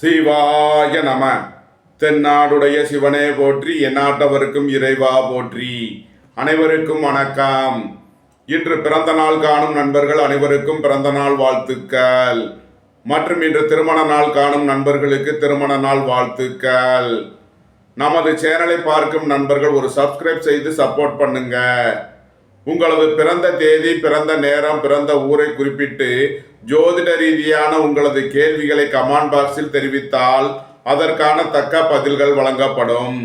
சிவாய நம. தென்னாடுடைய சிவனே போற்றி, எந்நாட்டவருக்கும் இறைவா போற்றி. அனைவருக்கும் வணக்கம். இன்று பிறந்த நாள் காணும் நண்பர்கள் அனைவருக்கும் பிறந்த நாள் வாழ்த்துக்கள். மற்றும் இன்று திருமண நாள் காணும் நண்பர்களுக்கு திருமண நாள் வாழ்த்துக்கள். நமது சேனலை பார்க்கும் நண்பர்கள் ஒரு சப்ஸ்கிரைப் செய்து சப்போர்ட் பண்ணுங்க. உங்களது பிறந்த தேதி, பிறந்த நேரம், பிறந்த ஊரை குறிப்பிட்டு ஜோதிட ரீதியான உங்களது கேள்விகளை கமெண்ட் பாக்ஸில் தெரிவித்தால் அதற்கான தக்க பதில்கள் வழங்கப்படும்.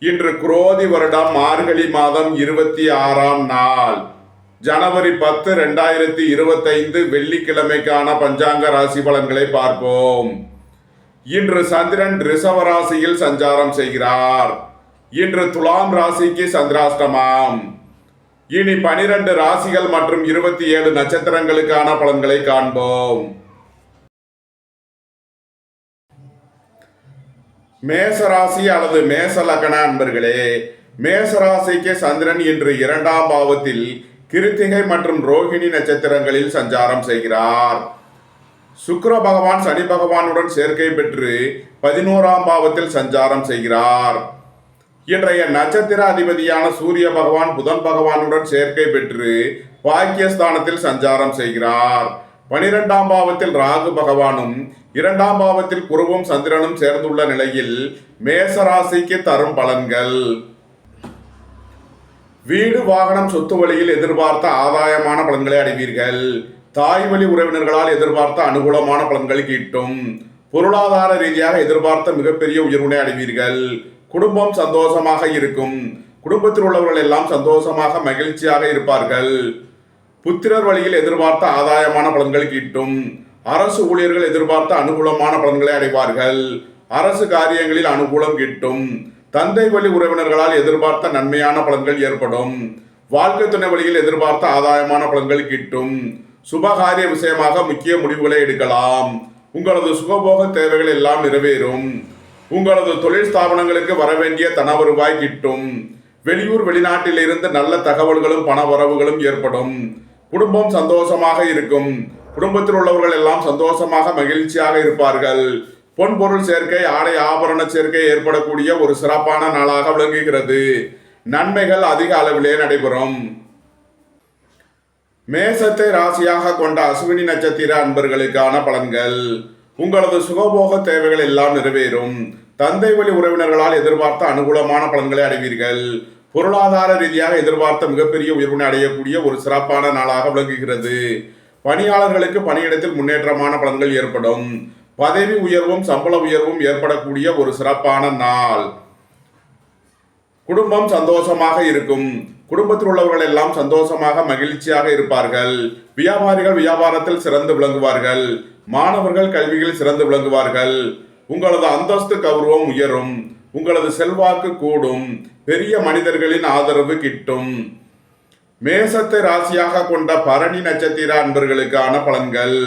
இன்று குரோதி வருடம் மார்கழி மாதம் 26ஆம் நாள், ஜனவரி 10, 2025 வெள்ளிக்கிழமைக்கான பஞ்சாங்க ராசி பலன்களை பார்ப்போம். இன்று சந்திரன் ரிஷப ராசியில் சஞ்சாரம் செய்கிறார். இன்று துலாம் ராசிக்கு சந்திராஷ்டமம். இனி 12 ராசிகள் மற்றும் 27 நட்சத்திரங்களுக்கான பலன்களை காண்போம். மேசராசி அல்லது மேச லக்ன அன்பர்களே, மேசராசிக்கு சந்திரன் இன்று 2ஆம் பாவத்தில் கிருத்திகை மற்றும் ரோகிணி நட்சத்திரங்களில் சஞ்சாரம் செய்கிறார். சுக்கிர பகவான் சனி பகவானுடன் சேர்க்கை பெற்று 11ஆம் பாவத்தில் சஞ்சாரம் செய்கிறார். இன்றைய நட்சத்திர அதிபதியான சூரிய பகவான் புதன் பகவானுடன் சேர்க்கை பெற்று பாக்கியஸ்தானத்தில் சஞ்சாரம் செய்கிறார். 12ஆம் பாவத்தில் ராகு பகவானும் 2ஆம் பாவத்தில் குருவும் சந்திரனும் சேர்ந்துள்ள நிலையில் மேசராசிக்கு தரும் பலன்கள். வீடு, வாகனம், சொத்து வழியில் எதிர்பார்த்த ஆதாயமான பலன்களை அடைவீர்கள். தாய் வழி உறவினர்களால் எதிர்பார்த்த அனுகூலமான பலன்கள் கிட்டும். பொருளாதார ரீதியாக எதிர்பார்த்த மிகப்பெரிய உயர்வினை அடைவீர்கள். குடும்பம் சந்தோஷமாக இருக்கும். குடும்பத்தில் உள்ளவர்கள் எல்லாம் சந்தோஷமாக மகிழ்ச்சியாக இருப்பார்கள். புத்திரர் வழியில் எதிர்பார்த்த ஆதாயமான பலன்கள் கிட்டும். அரசு ஊழியர்கள் எதிர்பார்த்த அனுகூலமான பலன்களை அடைவார்கள். அரசு காரியங்களில் அனுகூலம் கிட்டும். தந்தை வழி உறவினர்களால் எதிர்பார்த்த நன்மையான பலன்கள் ஏற்படும். வாழ்க்கை துணை வழியில் எதிர்பார்த்த ஆதாயமான பலன்கள் கிட்டும். சுபகாரிய விஷயமாக முக்கிய முடிவுகளை எடுக்கலாம். உங்களது சுகபோக தேவைகள் எல்லாம் நிறைவேறும். உங்களது தொழில் ஸ்தாபனங்களுக்கு வரவேண்டிய தன வருவாய் கிட்டும். வெளியூர் வெளிநாட்டில் இருந்து நல்ல தகவல்களும் பண வரவுகளும் ஏற்படும். குடும்பம் சந்தோஷமாக இருக்கும். குடும்பத்தில் உள்ளவர்கள் எல்லாம் சந்தோஷமாக மகிழ்ச்சியாக இருப்பார்கள். பொன்பொருள் சேர்க்கை, ஆடை ஆபரண சேர்க்கை ஏற்படக்கூடிய ஒரு சிறப்பான நாளாக விளங்குகிறது. நன்மைகள் அதிக அளவிலே நடைபெறும். மேசத்தை ராசியாக கொண்ட அஸ்வினி நட்சத்திர அன்பர்களுக்கான பலன்கள். உங்களது சுகபோக தேவைகள் எல்லாம் நிறைவேறும். தந்தை வழி உறவினர்களால் எதிர்பார்த்த அனுகூலமான பலன்களை அடைவீர்கள். பொருளாதார ரீதியாக எதிர்பார்த்த மிகப்பெரிய உயர்வினை அடையக்கூடிய ஒரு சிறப்பான நாளாக விளங்குகிறது. பணியாளர்களுக்கு பணியிடத்தில் முன்னேற்றமான பலன்கள் ஏற்படும். பதவி உயர்வும் சம்பள உயர்வும் ஏற்படக்கூடிய ஒரு சிறப்பான நாள். குடும்பம் சந்தோஷமாக இருக்கும். குடும்பத்தில் உள்ளவர்கள் எல்லாம் சந்தோஷமாக மகிழ்ச்சியாக இருப்பார்கள். வியாபாரிகள் வியாபாரத்தில் சிறந்து விளங்குவார்கள். மாணவர்கள் கல்வியில் சிறந்து விளங்குவார்கள். உங்களது அந்தஸ்து கௌரவம் உயரும். உங்களது செல்வாக்கு கூடும். பெரிய மனிதர்களின் ஆதரவு கிட்டும். மேசத்தை ராசியாக கொண்ட பரணி நட்சத்திர அன்பர்களுக்கான பலன்கள்.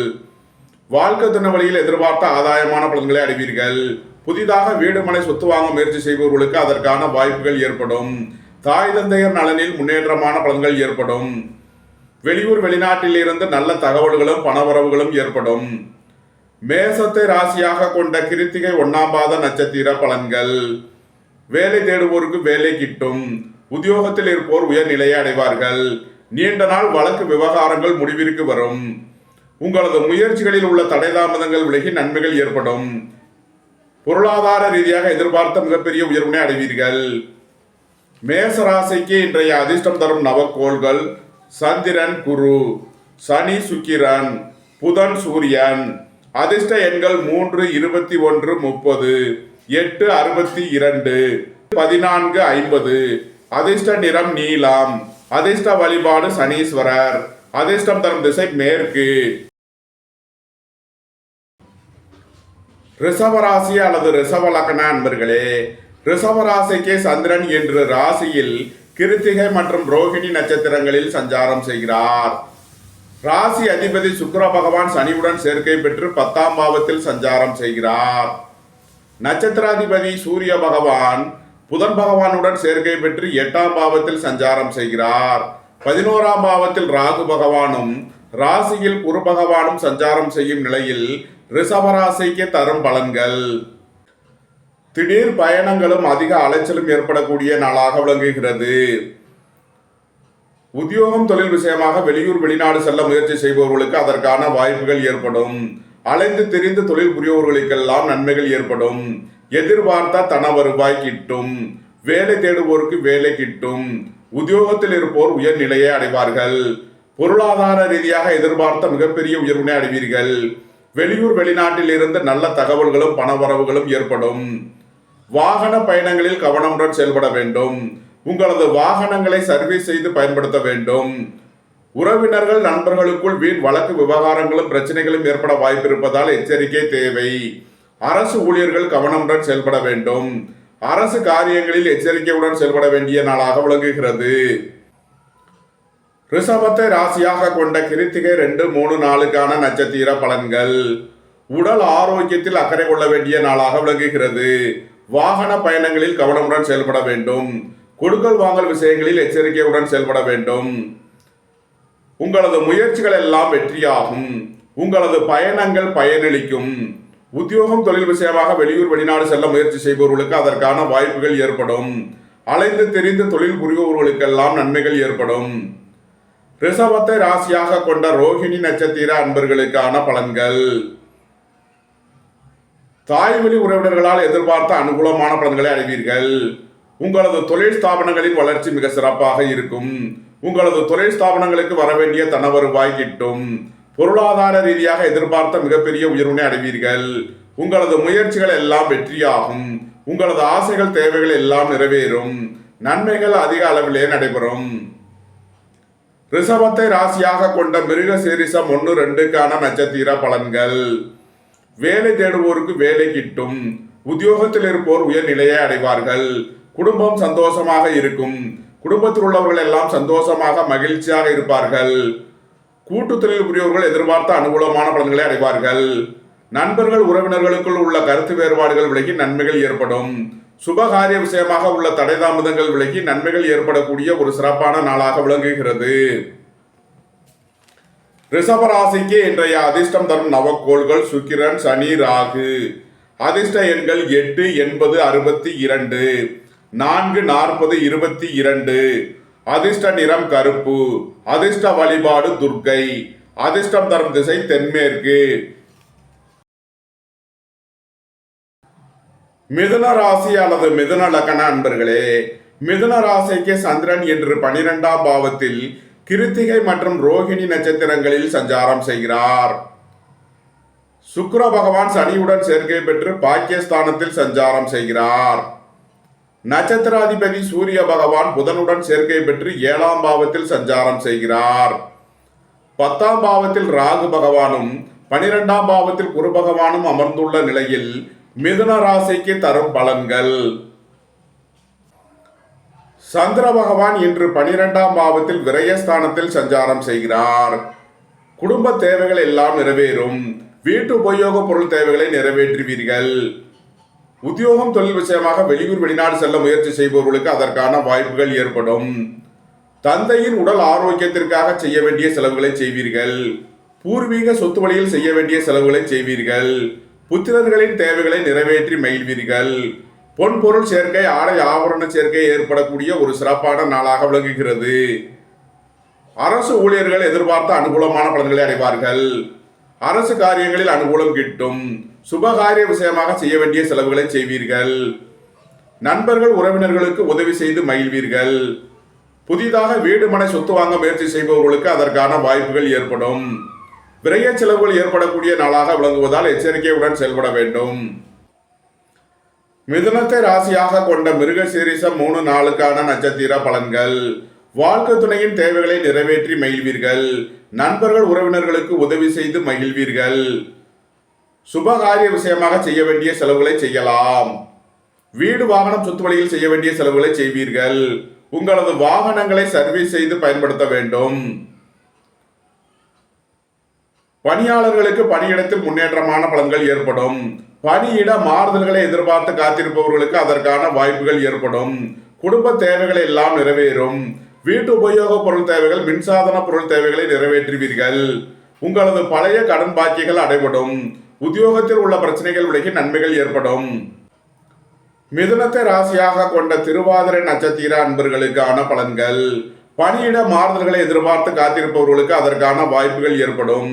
வாழ்க்கை துணை வழியில் எதிர்பார்த்த ஆதாயமான பலன்களை அடைவீர்கள். புதிதாக வீடு மனை சொத்து வாங்க முயற்சி செய்பவர்களுக்கு அதற்கான வாய்ப்புகள் ஏற்படும். தாய் தந்தையர் நலனில் முன்னேற்றமான பலன்கள் ஏற்படும். வெளியூர் வெளிநாட்டில் இருந்து நல்ல தகவல்களும் பணவரவுகளும் ஏற்படும். மேசத்தை ராசியாக கொண்ட கிருத்திகை 1ஆம் பாத நட்சத்திர பலன்கள். வேலை தேடுவோருக்கு வேலை கிட்டும். உத்தியோகத்தில் இருப்போர் உயர்நிலையை அடைவார்கள். நீண்ட நாள் வழக்கு விவகாரங்கள் முடிவிற்கு வரும். உங்களது முயற்சிகளில் உள்ள தடை தாமதங்கள் விலகி நன்மைகள் ஏற்படும். பொருளாதார ரீதியாக எதிர்பார்த்த மிகப்பெரிய உயர்வினை அடைவீர்கள். மேசராசிக்கு இன்றைய அதிர்ஷ்டம் தரும் நவக்கோள்கள் சந்திரன், குரு, சனி, சுக்கிரன், புதன், சூரியன். அதிர்ஷ்ட எண்கள் 3, 21, 30, 8, 62, 14, 50. அதிர்ஷ்ட நிறம் நீலம். அதிர்ஷ்ட வழிபாடு சனீஸ்வரர். அதிர்ஷ்டம் தரும் திசை மேற்கு. ரிஷபராசி அல்லது ரிஷப லக்ன அன்பர்களே, ரிஷபராசிக்கு சந்திரன் இன்று ராசியில் கிருத்திகை மற்றும் ரோகிணி நட்சத்திரங்களில் சஞ்சாரம் செய்கிறார். ராசி அதிபதி சுக்கிர பகவான் சனியுடன் சேர்க்கை பெற்று 10ஆம் பாவத்தில் சஞ்சாரம் செய்கிறார். நட்சத்திராதிபதி சூரிய பகவான் புதன் பகவானுடன் சேர்க்கை பெற்று 8ஆம் பாவத்தில் சஞ்சாரம் செய்கிறார். 11ஆம் பாவத்தில் ராகு பகவானும் ராசியில் குரு பகவானும் சஞ்சாரம் செய்யும் நிலையில் ரிஷபராசிக்கு தரும் பலன்கள். திடீர் பயணங்களும் அதிக அலைச்சலும் ஏற்படக்கூடிய நாளாக விளங்குகிறது. உத்தியோகம் தொழில் விஷயமாக வெளியூர் வெளிநாடு செல்ல முயற்சி செய்பவர்களுக்கு அதற்கான வாய்ப்புகள் ஏற்படும். அலைந்து திரிந்து தொழில் புரிபவர்களுக்கெல்லாம் நன்மைகள் ஏற்படும். எதிர்பார்த்த தன வருவாய் கிட்டும். வேலை தேடுவோருக்கு வேலை கிட்டும். உத்தியோகத்தில் இருப்போர் உயர்நிலையை அடைவார்கள். பொருளாதார ரீதியாக எதிர்பார்த்த மிகப்பெரிய உயர்வினை அடைவீர்கள். வெளியூர் வெளிநாட்டில் இருந்து நல்ல தகவல்களும் பணவரவுகளும் ஏற்படும். வாகன பயணங்களில் கவனமுடன் செயல்பட வேண்டும். உங்களது வாகனங்களை சர்வீஸ் செய்து பயன்படுத்த வேண்டும். உறவினர்கள் நண்பர்களுக்குள் வீண் வழக்கு விவகாரங்களும் பிரச்சனைகளும் ஏற்பட வாய்ப்பு இருப்பதால் எச்சரிக்கை தேவை. அரசு ஊழியர்கள் கவனமுடன் செயல்பட வேண்டும். அரசு காரியங்களில் எச்சரிக்கையுடன் செயல்பட வேண்டிய நாளாக விளங்குகிறது. ரிஷபத்தை ராசியாக கொண்ட கிருத்திகை 2, 3, 4 நட்சத்திர பலன்கள். உடல் ஆரோக்கியத்தில் அக்கறை கொள்ள வேண்டிய நாளாக விளங்குகிறது. வாகன பயணங்களில் கவனமுடன் செயல்பட வேண்டும். கொடுக்கல் வாங்கல் விஷயங்களில் எச்சரிக்கையுடன் செயல்பட வேண்டும். உங்களது முயற்சிகள் எல்லாம் வெற்றியாகும். உங்களது பயணங்கள் பயனளிக்கும். உத்தியோகம் தொழில் விஷயமாக வெளியூர் வெளிநாடு செல்ல முயற்சி செய்பவர்களுக்கு அதற்கான வாய்ப்புகள் ஏற்படும். அலைந்து திரிந்து தொழில் புரிபவர்களுக்கெல்லாம் நன்மைகள் ஏற்படும். ரிஷபத்தை ராசியாக கொண்ட ரோஹிணி நட்சத்திர அன்பர்களுக்கான பலன்கள். தாய்வழி உறவினர்களால் எதிர்பார்த்த அனுகூலமான பலன்களை அடைவீர்கள். உங்களது தொழில் ஸ்தாபனங்களின் வளர்ச்சி மிக சிறப்பாக இருக்கும். உங்களது தொழில் ஸ்தாபனங்களுக்கு வரவேண்டிய தன வருவாய் கிட்டும். பொருளாதார ரீதியாக எதிர்பார்த்த மிகப்பெரிய உயர்வினை அடைவீர்கள். உங்களது முயற்சிகள் எல்லாம் வெற்றியாகும். உங்களது ஆசைகள் தேவைகள் எல்லாம் நிறைவேறும். நன்மைகள் அதிக அளவிலே நடைபெறும். ரிஷபத்தை ராசியாக கொண்ட மிருக சீரிஷம் 1, 2 நட்சத்திர பலன்கள். வேலை தேடுவோருக்கு வேலை கிட்டும். உத்தியோகத்தில் இருப்போர் உயர்நிலையை அடைவார்கள். குடும்பம் சந்தோஷமாக இருக்கும். குடும்பத்தில் உள்ளவர்கள் எல்லாம் சந்தோஷமாக மகிழ்ச்சியாக இருப்பார்கள். கூட்டு தொழில் புரியவர்கள் எதிர்பார்த்த அனுகூலமான பலன்களை அடைவார்கள். நண்பர்கள் உறவினர்களுக்குள் உள்ள கருத்து வேறுபாடுகள் விலகி நன்மைகள் ஏற்படும். சுபகாரிய விஷயமாக உள்ள தடை தாமதங்கள் விலகி நன்மைகள் ஏற்படக்கூடிய ஒரு சிறப்பான நாளாக விளங்குகிறது. ரிஷபராசிக்கு இன்றைய அதிர்ஷ்டம் தரும் நவக்கோள்கள் சுக்கிரன், சனி, ராகு. அதிர்ஷ்ட எண்கள் 8, 80, 62, 4, 40, 22. அதிர்ஷ்ட நிறம் கருப்பு. அதிர்ஷ்ட வழிபாடு துர்க்கை. அதிர்ஷ்டம் தரும் திசை தென்மேற்கு. மிதுன ராசி அல்லது மிதுன லக்ன அன்பர்களே, மிதுன ராசிக்கு சந்திரன் என்று 12ஆம் பாவத்தில் கிருத்திகை மற்றும் ரோஹிணி நட்சத்திரங்களில் சஞ்சாரம் செய்கிறார். சுக்கிர பகவான் சனியுடன் சேர்க்கை பெற்று பாக்கியஸ்தானத்தில் சஞ்சாரம் செய்கிறார். நட்சத்திராதிபதி சூரிய பகவான் புதனுடன் சேர்க்கை பெற்று 7ஆம் பாவத்தில் சஞ்சாரம் செய்கிறார். 10ஆம் பாவத்தில் ராகு பகவானும் 12ஆம் பாவத்தில் குரு பகவானும் அமர்ந்துள்ள நிலையில் மிதுன ராசிக்கு தரும் பலன்கள். சந்திர பகவான் இன்று 12ஆம் பாவத்தில் விரயஸ்தானத்தில் சஞ்சாரம் செய்கிறார். குடும்ப தேவைகள் எல்லாம் நிறைவேறும். வீட்டு உபயோக பொருள் தேவைகளை நிறைவேற்றுவீர்கள். உத்தியோகம் தொழில் விஷயமாக வெளியூர் வெளிநாடு செல்ல முயற்சி செய்பவர்களுக்கு அதற்கான வாய்ப்புகள் ஏற்படும். தந்தையின் உடல் ஆரோக்கியத்திற்காக செய்ய வேண்டிய செலவுகளை செய்வீர்கள். பூர்வீக சொத்து வழியில் செய்ய வேண்டிய செலவுகளை செய்வீர்கள். புத்திரர்களின் தேவைகளை நிறைவேற்றி மகிழ்வீர்கள். பொன் பொருள் சேர்க்கை, ஆடை ஆபரண சேர்க்கை ஏற்படக்கூடிய ஒரு சிறப்பான நாளாக விளங்குகிறது. அரசு ஊழியர்கள் எதிர்பார்த்த அனுகூலமான பலன்களை அடைவார்கள். அரசு காரியங்களில் அனுகூலம் கிட்டும். சுபகாரிய விஷயமாக செய்ய வேண்டிய செலவுகளை செய்வீர்கள். நண்பர்கள் உறவினர்களுக்கு உதவி செய்து மகிழ்வீர்கள். புதிதாக வீடு மனை சொத்து வாங்க முயற்சி செய்பவர்களுக்கு அதற்கான வாய்ப்புகள் ஏற்படும். விரைய செலவுகள் ஏற்படக்கூடிய நாளாக விளங்குவதால் எச்சரிக்கையுடன் செயல்பட வேண்டும். மிதுனத்தை ராசியாக கொண்ட மிருக சீரிஷம் 3, 4 நட்சத்திர பலன்கள். வாழ்க்கை துணையின் தேவைகளை நிறைவேற்றி மகிழ்வீர்கள். நண்பர்கள் உறவினர்களுக்கு உதவி செய்து மகிழ்வீர்கள். சுபகாரிய விஷயமாக செய்ய வேண்டிய செலவுகளை செய்யலாம். வீடு வாகனம் சொத்து வழியில் செய்ய வேண்டிய செலவுகளை செய்வீர்கள். உங்களது வாகனங்களை சர்வீஸ் செய்து பயன்படுத்த வேண்டும். பணியாளர்களுக்கு பணியிடத்தில் முன்னேற்றமான பலன்கள் ஏற்படும். பணியிட மாறுதல்களை எதிர்பார்த்து காத்திருப்பவர்களுக்கு அதற்கான வாய்ப்புகள் ஏற்படும். குடும்ப தேவைகள் எல்லாம் நிறைவேறும். வீட்டு உபயோக பொருள் தேவைகள், மின்சாதன பொருள் தேவைகளை நிறைவேற்றுவீர்கள். உங்களது பழைய கடன் பாக்கிகள் அடைபடும். உத்தியோகத்தில் உள்ள பிரச்சனைகள் விலகி நன்மைகள் ஏற்படும். மிதுனத்தை ராசியாக கொண்ட திருவாதிரை நட்சத்திர அன்பர்களுக்கான பலன்கள். பணியிட மாறுதல்களை எதிர்பார்த்து காத்திருப்பவர்களுக்கு அதற்கான வாய்ப்புகள் ஏற்படும்.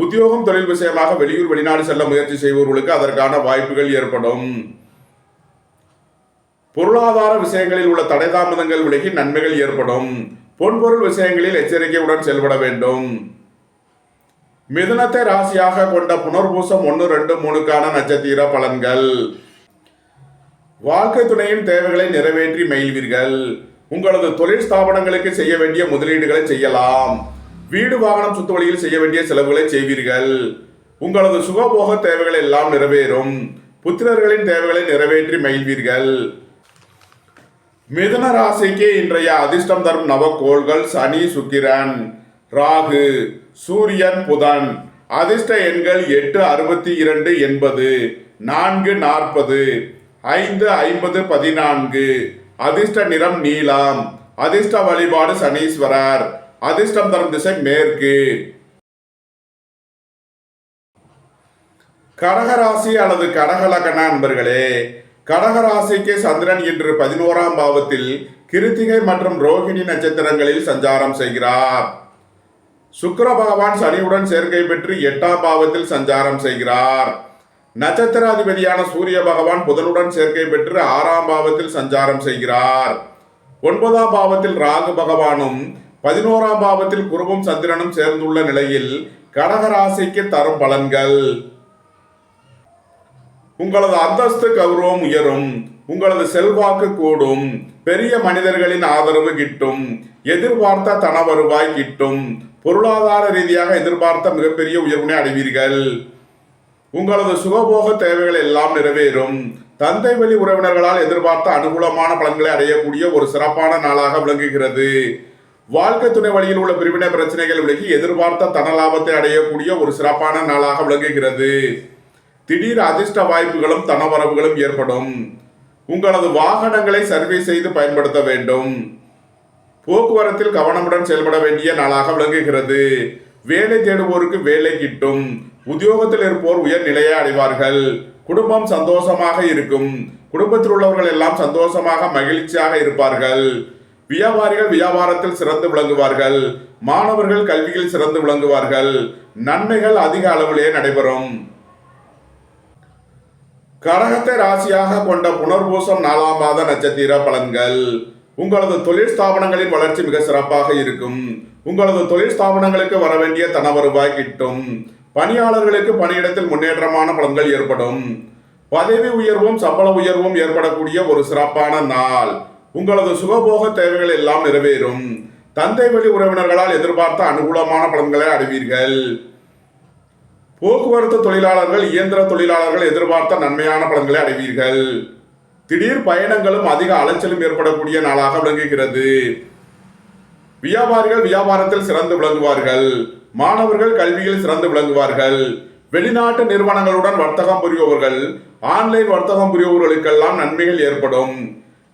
உத்தியோகம் தொழில் விஷயமாக வெளியூர் வெளிநாடு செல்ல முயற்சி செய்பவர்களுக்கு அதற்கான வாய்ப்புகள் ஏற்படும். பொருளாதார விஷயங்களில் உள்ள தடை தாமதங்கள் விலகி நன்மைகள் ஏற்படும். பொன்பொருள் விஷயங்களில் எச்சரிக்கையுடன் செயல்பட வேண்டும். மிதுனத்தை ராசியாக கொண்ட புனர்பூசம் 1, 2, 3க்கான நட்சத்திர பலன்கள். வாழ்க்கை துணையின் தேவைகளை நிறைவேற்றி மகிழ்வீர்கள். உங்களது தொழில் ஸ்தாபனங்களுக்கு செய்ய வேண்டிய முதலீடுகளை செய்யலாம். வீடு வாகனம் சுத்து வழியில் செய்ய வேண்டிய செலவுகளை செய்வீர்கள். உங்களது சுகபோக தேவைகள் எல்லாம் நிறைவேறும். புத்திரர்களின் தேவைகளை நிறைவேற்றி மகிழ்வீர்கள். மிதுன ராசிக்கு இன்றைய அதிர்ஷ்டம் தரும் நவக்கோள்கள் சனி, சுக்கிரன், ராகு, சூரியன், புதன். அதிர்ஷ்ட எண்கள் 8, 62, 80, 4, 40, 5, 50, 14. அதிர்ஷ்ட நிறம் நீலம். அதிர்ஷ்ட வழிபாடு சனீஸ்வரர். அதிர்ஷ்டம் தரும் திசை மேற்கு. கடகராசி அல்லது கடகலக்கண அன்பர்களே, கடகராசிக்கு சந்திரன் இன்று 11ஆம் பாவத்தில் கிருத்திகை மற்றும் ரோகிணி நட்சத்திரங்களில் சஞ்சாரம் செய்கிறார். சுக்கிர பகவான் சனியுடன் சேர்க்கை பெற்று 8ஆம் பாவத்தில் சஞ்சாரம் செய்கிறார். நட்சத்திராதிபதியான சூரிய பகவான் புதனுடன் சேர்க்கை பெற்று 6ஆம் பாவத்தில் சஞ்சாரம் செய்கிறார். 9ஆம் பாவத்தில் ராகு பகவானும் 11ஆம் பாவத்தில் குருவும் சந்திரனும் சேர்ந்துள்ள நிலையில் கடகராசிக்கு தரும் பலன்கள். உங்களது அந்தஸ்து கௌரவம் உயரும். உங்களது செல்வாக்கு கூடும். பெரிய மனிதர்களின் ஆதரவு கிட்டும். எதிர்பார்த்த தன வருவாய் கிட்டும். பொருளாதார ரீதியாக எதிர்பார்த்த மிகப்பெரிய உயர்வினை அடைவீர்கள். உங்களது சுகபோக தேவைகள் எல்லாம் நிறைவேறும். தந்தை வழி உறவினர்களால் எதிர்பார்த்த அனுகூலமான பலன்களை அடையக்கூடிய ஒரு சிறப்பான நாளாக விளங்குகிறது. வாழ்க்கை துணை வழியில் உள்ள பிரிவினை பிரச்சனைகள் விலகி எதிர்பார்த்த தன லாபத்தை அடையக்கூடிய ஒரு சிறப்பான நாளாக விளங்குகிறது. திடீர் அதிர்ஷ்ட வாய்ப்புகளும் தனவரவுகளும் ஏற்படும். உங்களது வாகனங்களை சர்வீஸ் செய்து பயன்படுத்த வேண்டும். போக்குவரத்தில் கவனமுடன் செயல்பட வேண்டிய நாளாக விளங்குகிறது. வேலை தேடுவோருக்கு வேலை கிட்டும். உத்தியோகத்தில் இருப்போர் உயர் நிலையை அடைவார்கள். குடும்பம் சந்தோஷமாக இருக்கும். குடும்பத்தில் உள்ளவர்கள் எல்லாம் சந்தோஷமாக மகிழ்ச்சியாக இருப்பார்கள். வியாபாரிகள் வியாபாரத்தில் சிறந்து விளங்குவார்கள். மாணவர்கள் கல்வியில் சிறந்து விளங்குவார்கள். நன்மைகள் அதிக அளவிலே நடைபெறும். கடகத்தை ராசியாக கொண்ட புனர்பூசம் 4ஆம் பாத நட்சத்திர பலன்கள். உங்களது தொழில் ஸ்தாபனங்களின் வளர்ச்சி மிக சிறப்பாக இருக்கும். உங்களது தொழில் ஸ்தாபனங்களுக்கு வர வேண்டிய தன வருவாய் கிட்டும். பணியாளர்களுக்கு பணியிடத்தில் முன்னேற்றமான பலன்கள் ஏற்படும். பதவி உயர்வும் சம்பள உயர்வும் ஏற்படக்கூடிய ஒரு சிறப்பான நாள். உங்களது சுகபோக தேவைகள் எல்லாம் நிறைவேறும். தந்தை வழி உறவினர்களால் எதிர்பார்த்த அனுகூலமான பலன்களை அடைவீர்கள். போக்குவரத்து தொழிலாளர்கள் இயந்திர தொழிலாளர்கள் எதிர்பார்த்த நன்மையான பலன்களை அடைவீர்கள். திடீர் பயணங்களும் அதிக அலைச்சலும் ஏற்படக்கூடிய நாளாக விளங்குகிறது. வியாபாரிகள் வியாபாரத்தில் சிறந்து விளங்குவார்கள். மாணவர்கள் கல்வியில் சிறந்து விளங்குவார்கள். வெளிநாட்டு நிறுவனங்களுடன் வர்த்தகம் புரிபவர்கள் ஆன்லைன் வர்த்தகம் புரிபவர்களுக்கெல்லாம் நன்மைகள் ஏற்படும்.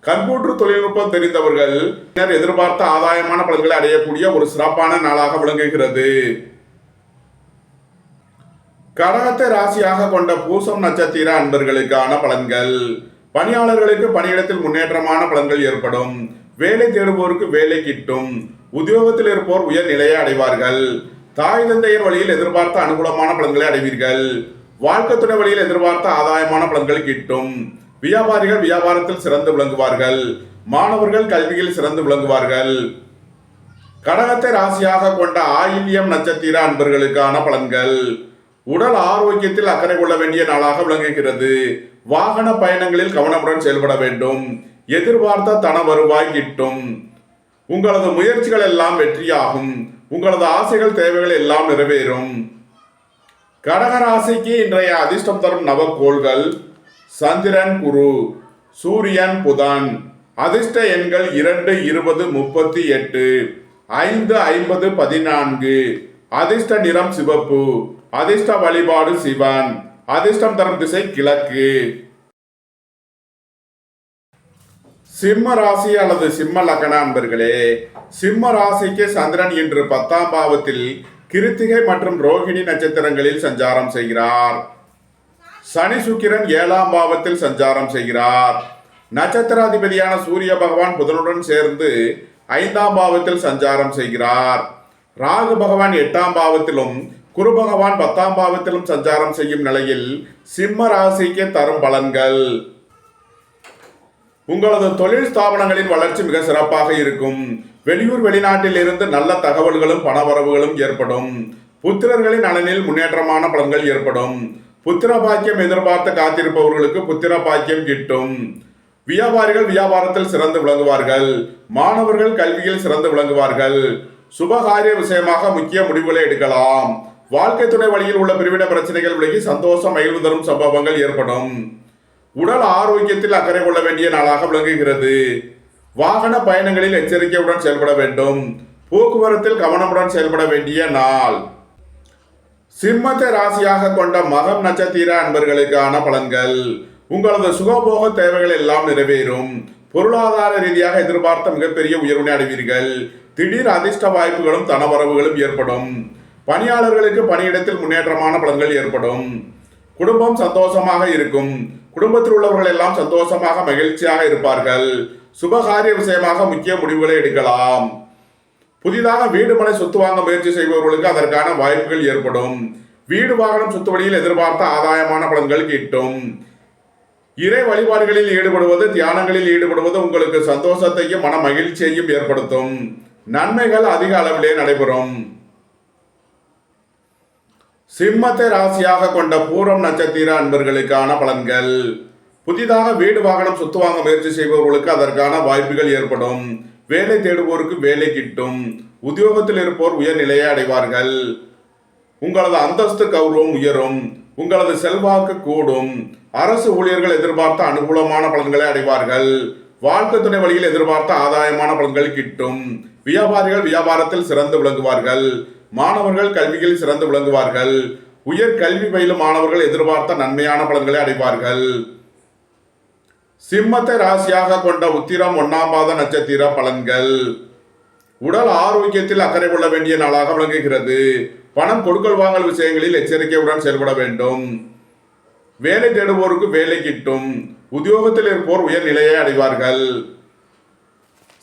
கம்ப்யூட்டர் தொழில்நுட்பம் தெரிந்தவர்கள் எதிர்பார்த்த ஆதாயமான பலன்களை அடையக்கூடிய ஒரு சிறப்பான நாளாக விளங்குகிறது. கடகத்தை ராசியாக கொண்ட பூசம் நட்சத்திர அன்பர்களுக்கான பலன்கள். பணியாளர்களுக்கு பணியிடத்தில் முன்னேற்றமான பலன்கள் ஏற்படும். வேலை தேடுவோருக்கு வேலை கிட்டும். உத்தியோகத்தில் இருப்போர் உயர் நிலையை அடைவார்கள். தாய் தந்தையின் வழியில் எதிர்பார்த்த அனுகூலமான பலன்களை அடைவீர்கள். வாழ்க்கை துணை வழியில் எதிர்பார்த்த ஆதாயமான பலன்கள் கிட்டும். வியாபாரிகள் வியாபாரத்தில் சிறந்து விளங்குவார்கள். மாணவர்கள் கல்வியில் சிறந்து விளங்குவார்கள். கடகத்தை ராசியாக கொண்ட ஆயில்யம் நட்சத்திர அன்பர்களுக்கான பலன்கள். உடல் ஆரோக்கியத்தில் அக்கறை கொள்ள வேண்டிய நாளாக விளங்குகிறது. வாகன பயணங்களில் கவனமுடன் செயல்பட வேண்டும். எதிர்பார்த்த தன வருவாய் கிட்டும். உங்களது முயற்சிகள் எல்லாம் வெற்றியாகும். உங்களது ஆசைகள் தேவைகள் எல்லாம் நிறைவேறும். கடகராசிக்கு இன்றைய அதிர்ஷ்டம் தரும் நவக்கோள்கள் சந்திரன், குரு, சூரியன், புதன். அதிர்ஷ்ட எண்கள் 2, 20, 38, 5, 50, 14. அதிர்ஷ்ட நிறம் சிவப்பு. அதிர்ஷ்ட வழிபாடு சிவன். அதிர்ஷ்டம் தரும் திசை கிழக்கு. சிம்ம ராசி அல்லது சிம்ம லக்ன அன்பர்களே, சிம்ம ராசிக்கு சந்திரன் இன்று 10ஆம் பாவத்தில் கிருத்திகை மற்றும் ரோகிணி நட்சத்திரங்களில் சஞ்சாரம் செய்கிறார். சனி சுக்கிரன் 7ஆம் பாவத்தில் சஞ்சாரம் செய்கிறார். நட்சத்திராதிபதியான சூரிய பகவான் புதனுடன் சேர்ந்து 5ஆம் பாவத்தில் சஞ்சாரம் செய்கிறார். ராகு பகவான் 8ஆம் பாவத்திலும் குரு பகவான் 10ஆம் பாவத்திலும் சஞ்சாரம் செய்யும் நிலையில் சிம்ம ராசிக்கு தரும் பலன்கள். உங்களது தொழில் ஸ்தாபனங்களின் வளர்ச்சி மிக சிறப்பாக இருக்கும். வெளியூர் வெளிநாட்டில் இருந்து நல்ல தகவல்களும் பணவரவுகளும் ஏற்படும். புத்திரர்களின் நலனில் முன்னேற்றமான பலன்கள் ஏற்படும். புத்திர பாக்கியம் எதிர்பார்த்து காத்திருப்பவர்களுக்கு புத்திர பாக்கியம் கிட்டும். வியாபாரிகள் வியாபாரத்தில் சிறந்து விளங்குவார்கள். மாணவர்கள் கல்வியில் சிறந்து விளங்குவார்கள். சுபகாரிய விஷயமாக முக்கிய முடிவுகளை எடுக்கலாம். வாழ்க்கை துணை வழியில் உள்ள பிரிவின பிரச்சனைகள் விலகி சந்தோஷம் மகிழ்வு தரும் சம்பவங்கள் ஏற்படும். உடல் ஆரோக்கியத்தில் அக்கறை கொள்ள வேண்டிய நாளாக விளங்குகிறது. வாகன பயணங்களில் எச்சரிக்கையுடன் செயல்பட வேண்டும். போக்குவரத்தில் கவனமுடன் செயல்பட வேண்டிய நாள். சிம்மத்தை ராசியாக கொண்ட மகம் நட்சத்திர அன்பர்களுக்கான பலன்கள். உங்களது சுகபோக தேவைகள் எல்லாம் நிறைவேறும். பொருளாதார ரீதியாக எதிர்பார்த்த மிகப்பெரிய உயர்வினை அடைவீர்கள். திடீர் அதிர்ஷ்ட வாய்ப்புகளும் தனவரவுகளும் ஏற்படும். பணியாளர்களுக்கு பணியிடத்தில் முன்னேற்றமான பலன்கள் ஏற்படும். குடும்பம் சந்தோஷமாக இருக்கும். குடும்பத்தில் உள்ளவர்கள் எல்லாம் சந்தோஷமாக மகிழ்ச்சியாக இருப்பார்கள். சுபகாரிய விஷயமாக முக்கிய முடிவுகளை எடுக்கலாம். புதிதாக வீடு மனை சொத்து வாங்க முயற்சி செய்பவர்களுக்கு அதற்கான வாய்ப்புகள் ஏற்படும். வீடு வாகனம் சொத்து வழியில் எதிர்பார்த்த ஆதாயமான பலன்கள் கிட்டும். இறை வழிபாடுகளில் ஈடுபடுவது தியானங்களில் ஈடுபடுவது உங்களுக்கு சந்தோஷத்தையும் மன மகிழ்ச்சியையும் ஏற்படுத்தும். நன்மைகள் அதிக அளவிலே நடைபெறும். சிம்மத்தை ராசியாக கொண்ட பூரம் நட்சத்திர அன்பர்களுக்கான பலன்கள். புதிதாக வீடு வாகனம் சொத்து வாங்க முயற்சி செய்பவர்களுக்கு அதற்கான வாய்ப்புகள் ஏற்படும். வேலை தேடுவோருக்கு வேலை கிட்டும். உத்தியோகத்தில் இருப்போர் உயர்நிலையை அடைவார்கள். உங்களது அந்தஸ்து கௌரவம் உயரும். உங்களது செல்வாக்கு கூடும். அரசு ஊழியர்கள் எதிர்பார்த்த அனுகூலமான பலன்களை அடைவார்கள். வாழ்க்கை துணை வழியில் எதிர்பார்த்த ஆதாயமான பலன்கள் கிட்டும். வியாபாரிகள் வியாபாரத்தில் சிறந்து விளங்குவார்கள். மாணவர்கள் கல்வியில் சிறந்து விளங்குவார்கள். உயர் கல்வி பயிலும் மாணவர்கள் எதிர்பார்த்த நன்மையான பலன்களை அடைவார்கள். சிம்மத்தை ராசியாக கொண்ட உத்திரம் 1ஆம் பாத நட்சத்திர பலன்கள். உடல் ஆரோக்கியத்தில் அக்கறை கொள்ள வேண்டிய நாளாக விளங்குகிறது. பணம் கொடுக்கல் வாங்கல் விஷயங்களில் எச்சரிக்கையுடன் செயல்பட வேண்டும். வேலை தேடுவோருக்கு வேலை கிட்டும். உத்தியோகத்தில் இருப்போர் உயர்நிலையை அடைவார்கள்.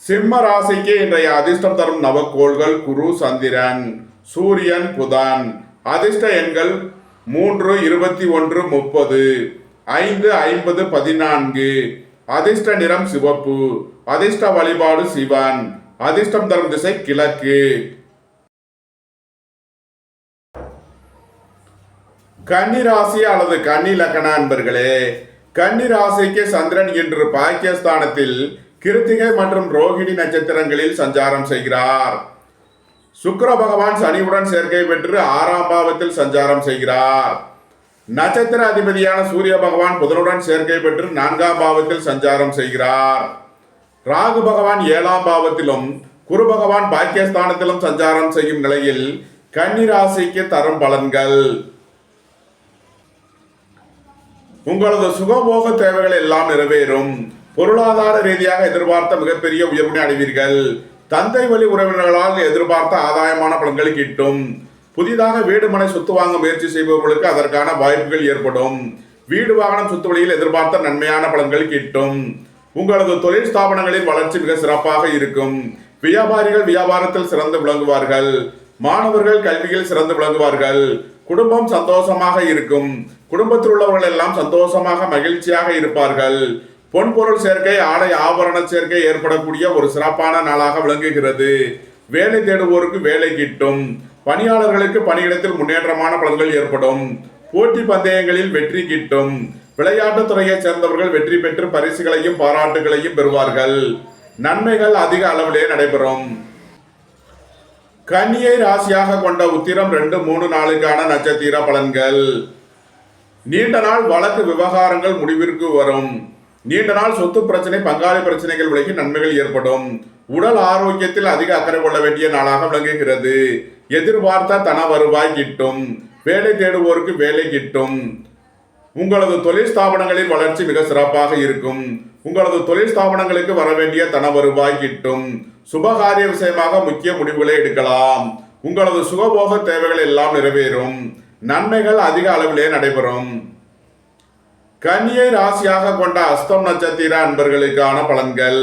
சிம்ம ராசிக்கு இன்றைய அதிர்ஷ்டம் தரும் நவக்கோள்கள் குரு, சந்திரன், சூரியன், புதன். அதிர்ஷ்ட எண்கள் 3, 21, 30, 5, 50, 14. அதிர்ஷ்ட நிறம் சிவப்பு. அதிர்ஷ்ட வழிபாடு சிவன். அதிர்ஷ்டம் தரும் திசை கிழக்கு. கன்னி ராசி அல்லது கன்னி லக்ன அன்பர்களே, கன்னி ராசிக்கு சந்திரன் இன்று பாக்கியஸ்தானத்தில் கிருத்திகை மற்றும் ரோகிணி நட்சத்திரங்களில் சஞ்சாரம் செய்கிறார். சுக்கிர பகவான் சனியுடன் சேர்க்கை பெற்று 6ஆம் பாவத்தில் சஞ்சாரம் செய்கிறார். நட்சத்திர அதிபதியான சூரிய பகவான் புதனுடன் சேர்க்கை பெற்று 4ஆம் பாவத்தில் சஞ்சாரம் செய்கிறார். ராகு பகவான் 7ஆம் பாவத்திலும் குரு பகவான் பாக்கியஸ்தானத்திலும் சஞ்சாரம் செய்யும் நிலையில் கன்னி ராசிக்கு தரும் பலன்கள். உங்களது சுகபோக தேவைகள் எல்லாம் நிறைவேறும். பொருளாதார ரீதியாக எதிர்பார்த்த மிகப்பெரிய உயர்வினை அடைவீர்கள். தந்தை வழி உறவினர்களால் எதிர்பார்த்த ஆதாயமான பலன்கள் கிட்டும். புதிதாக வீடு மனை சொத்து வாங்க முயற்சி செய்பவர்களுக்கு அதற்கான வாய்ப்புகள் ஏற்படும். வீடு வாகனம் சொத்து வழியில் எதிர்பார்த்த நன்மையான பலன்கள் கிட்டும். உங்களது தொழில் ஸ்தாபனங்களின் வளர்ச்சி மிக சிறப்பாக இருக்கும். வியாபாரிகள் வியாபாரத்தில் சிறந்து விளங்குவார்கள். மாணவர்கள் கல்வியில் சிறந்து விளங்குவார்கள். குடும்பம் சந்தோஷமாக இருக்கும். குடும்பத்தில் உள்ளவர்கள் எல்லாம் சந்தோஷமாக மகிழ்ச்சியாக இருப்பார்கள். பொன்பொருள் சேர்க்கை, ஆடை ஆபரண சேர்க்கை ஏற்படக்கூடிய ஒரு சிறப்பான நாளாக விளங்குகிறது. வேலை தேடுவோருக்கு வேலை கிட்டும். பணியாளர்களுக்கு பணியிடத்தில் முன்னேற்றமான பலன்கள் ஏற்படும். போட்டி பந்தயங்களில் வெற்றி கிட்டும். விளையாட்டுத் துறையைச் சேர்ந்தவர்கள் வெற்றி பெற்று பரிசுகளையும் பாராட்டுகளையும் பெறுவார்கள். நன்மைகள் அதிக அளவிலே நடைபெறும். கன்னியை ராசியாக கொண்ட உத்திரம் 2, 3, 4க்கான நட்சத்திர பலன்கள். நீண்ட நாள் வழக்கு விவகாரங்கள் முடிவிற்கு வரும். நீண்ட நாள் சொத்து பிரச்சனை, பங்காளி பிரச்சனைகள் விலகி நன்மைகள் ஏற்படும். உடல் ஆரோக்கியத்தில் அதிக அக்கறை கொள்ள வேண்டிய நாளாக விளங்குகிறது. எதிர்பார்த்த தன வருவாய் கிட்டும். வேலை தேடுவோருக்கு வேலை கிட்டும். உங்களது தொழில் ஸ்தாபனங்களின் வளர்ச்சி மிக சிறப்பாக இருக்கும். உங்களது தொழில் ஸ்தாபனங்களுக்கு வர வேண்டிய தன வருவாய் கிட்டும். சுபகாரிய விஷயமாக முக்கிய முடிவுகளை எடுக்கலாம். உங்களது சுகபோக தேவைகள் எல்லாம் நிறைவேறும். நன்மைகள் அதிக அளவிலே நடைபெறும். கன்னியை ராசியாக கொண்ட அஸ்தம் நட்சத்திர அன்பர்களுக்கான பலன்கள்.